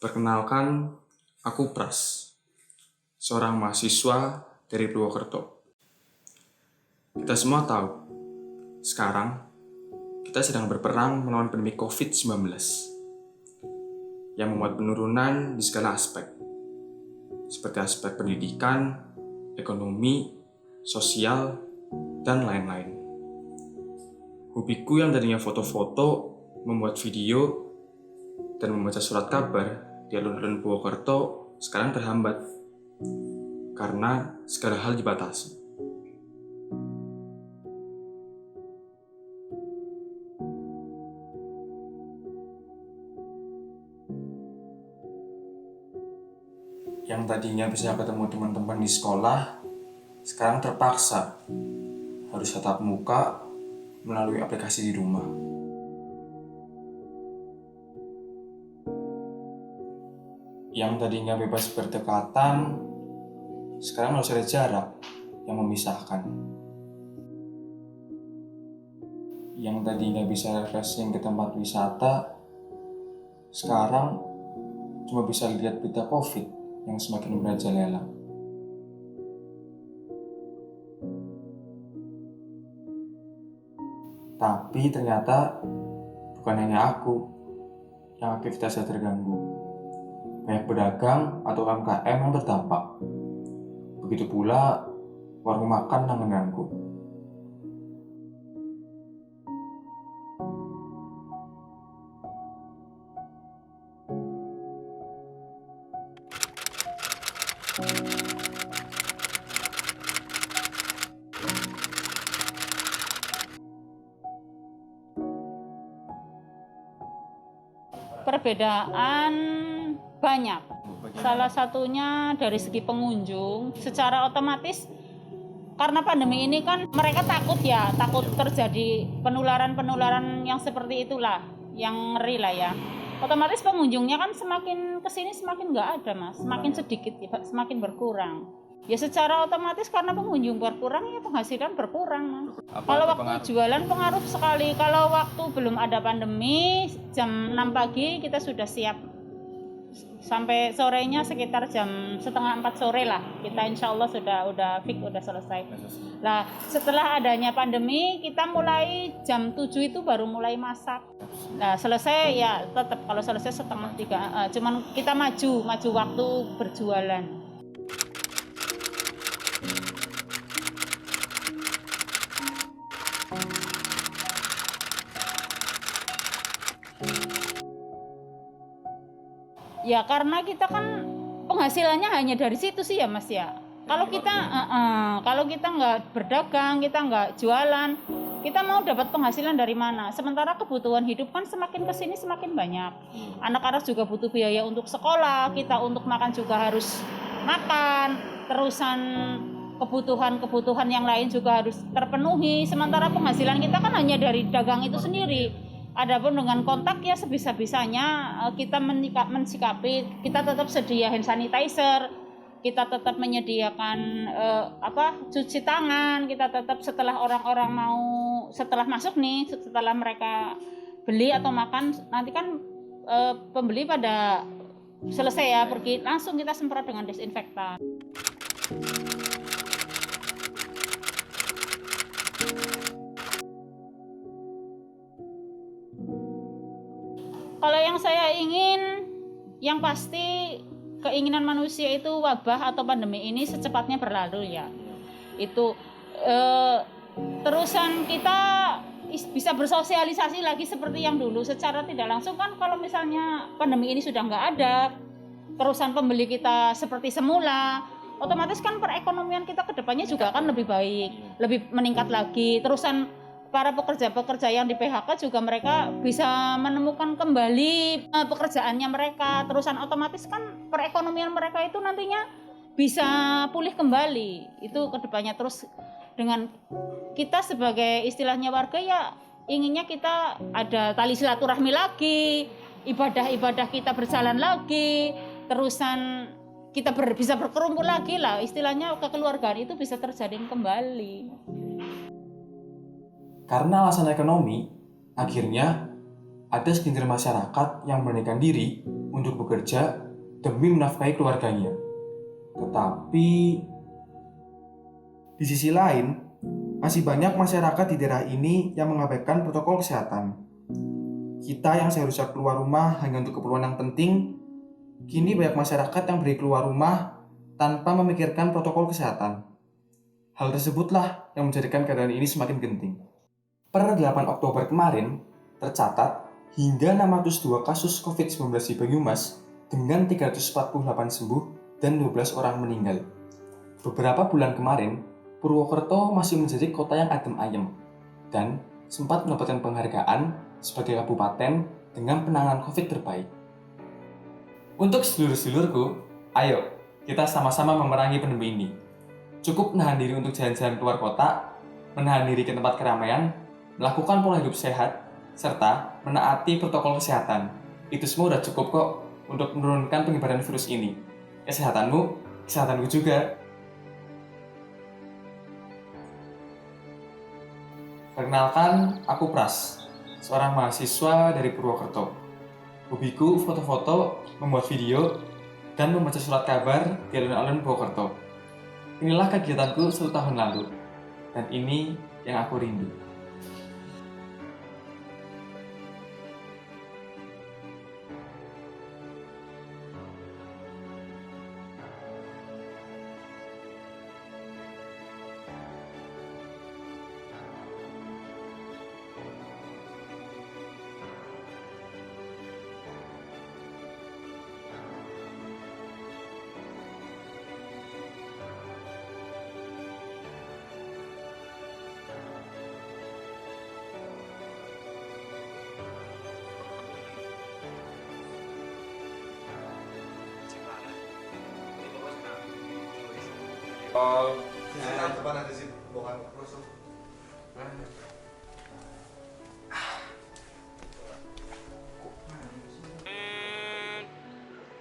Perkenalkan, aku Pras, seorang mahasiswa dari Purwokerto. Kita semua tahu, sekarang kita sedang berperang melawan pandemi COVID-19 yang membuat penurunan di segala aspek, seperti aspek pendidikan, ekonomi, sosial, dan lain-lain. Hobiku yang tadinya foto-foto, membuat video, dan membaca surat kabar di alun-alun Purwokerto sekarang terhambat karena segala hal dibatasi. Yang tadinya bisa ketemu teman-teman di sekolah, sekarang terpaksa harus tatap muka melalui aplikasi di rumah. Yang tadinya bebas berdekatan, sekarang harus ada jarak yang memisahkan. Yang tadinya bisa refreshing ke tempat wisata, sekarang cuma bisa lihat berita COVID yang semakin merajalela. Tapi ternyata bukan hanya aku yang aktivitasnya terganggu. Banyak pedagang atau UMKM yang terdampak. Begitu pula warung makan yang mengganggu. Perbedaan banyak. Salah satunya dari segi pengunjung, secara otomatis karena pandemi ini kan mereka takut terjadi penularan yang seperti itulah, yang ngeri lah ya. Otomatis pengunjungnya kan semakin kesini semakin nggak ada mas, semakin sedikit, semakin berkurang. Ya secara otomatis karena pengunjung berkurang ya penghasilan berkurang mas. Kalau waktu jualan pengaruh sekali. Kalau waktu belum ada pandemi jam 6 pagi kita sudah siap. Sampai sorenya sekitar jam setengah 4 sore lah kita insya Allah udah fix, udah selesai. Nah setelah adanya pandemi kita mulai jam 7 itu baru mulai masak. Nah selesai ya tetap kalau selesai setengah 3, cuman kita maju waktu berjualan. Ya karena kita kan penghasilannya hanya dari situ sih ya mas ya. Kalau kita nggak berdagang, kita nggak jualan, kita mau dapat penghasilan dari mana? Sementara kebutuhan hidup kan semakin kesini semakin banyak. Anak-anak juga butuh biaya untuk sekolah, kita untuk makan juga harus makan, terusan kebutuhan yang lain juga harus terpenuhi. Sementara penghasilan kita kan hanya dari dagang itu sendiri. Adapun dengan kontak ya sebisa-bisanya kita mensikapi, kita tetap sedia hand sanitizer, kita tetap menyediakan cuci tangan, kita tetap setelah orang-orang setelah masuk nih, setelah mereka beli atau makan, nanti kan pembeli pada selesai ya pergi, langsung kita semprot dengan desinfektan. Kalau yang saya ingin, yang pasti keinginan manusia itu wabah atau pandemi ini secepatnya berlalu ya. Itu terusan kita bisa bersosialisasi lagi seperti yang dulu. Secara tidak langsung kan kalau misalnya pandemi ini sudah nggak ada, terusan pembeli kita seperti semula, otomatis kan perekonomian kita ke depannya juga akan lebih baik, lebih meningkat lagi. Terusan para pekerja-pekerja yang di PHK juga mereka bisa menemukan kembali pekerjaannya mereka. Terusan otomatis kan perekonomian mereka itu nantinya bisa pulih kembali. Itu kedepannya terus dengan kita sebagai istilahnya warga ya inginnya kita ada tali silaturahmi lagi, ibadah-ibadah kita berjalan lagi, terusan kita bisa berkerumpul lagi lah, istilahnya kekeluargaan itu bisa terjalin kembali. Karena alasan ekonomi, akhirnya ada segelintir masyarakat yang memberanikan diri untuk bekerja demi menafkahi keluarganya. Tetapi di sisi lain, masih banyak masyarakat di daerah ini yang mengabaikan protokol kesehatan. Kita yang seharusnya keluar rumah hanya untuk keperluan yang penting, kini banyak masyarakat yang pergi keluar rumah tanpa memikirkan protokol kesehatan. Hal tersebutlah yang menjadikan keadaan ini semakin genting. Per 8 Oktober kemarin, tercatat hingga 602 kasus COVID-19 di Banyumas dengan 348 sembuh dan 12 orang meninggal. Beberapa bulan kemarin, Purwokerto masih menjadi kota yang adem ayem dan sempat mendapatkan penghargaan sebagai kabupaten dengan penanganan COVID terbaik. Untuk sedulur-sedulurku, ayo kita sama-sama memerangi pandemi ini. Cukup menahan diri untuk jalan-jalan keluar kota, menahan diri ke tempat keramaian, melakukan pola hidup sehat, serta menaati protokol kesehatan. Itu semua udah cukup kok untuk menurunkan penyebaran virus ini. Kesehatanmu, kesehatanku juga. Perkenalkan, aku Pras, seorang mahasiswa dari Purwokerto. Hobiku foto-foto, membuat video, dan membaca surat kabar di alun-alun Purwokerto. Inilah kegiatanku 1 tahun lalu, dan ini yang aku rindu. Depan ada sih, bukan rusuk.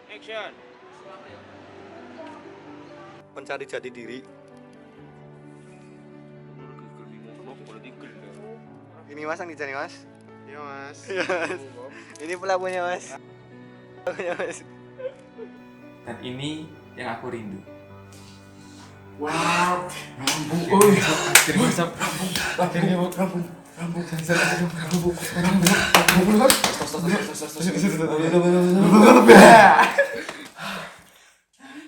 Action. Mencari jati diri. Ini mas yang dicari mas. Iya mas. Iya mas. Ini pelakunya mas. Pelakunya mas. Dan ini yang aku rindu. Wow. Rambut.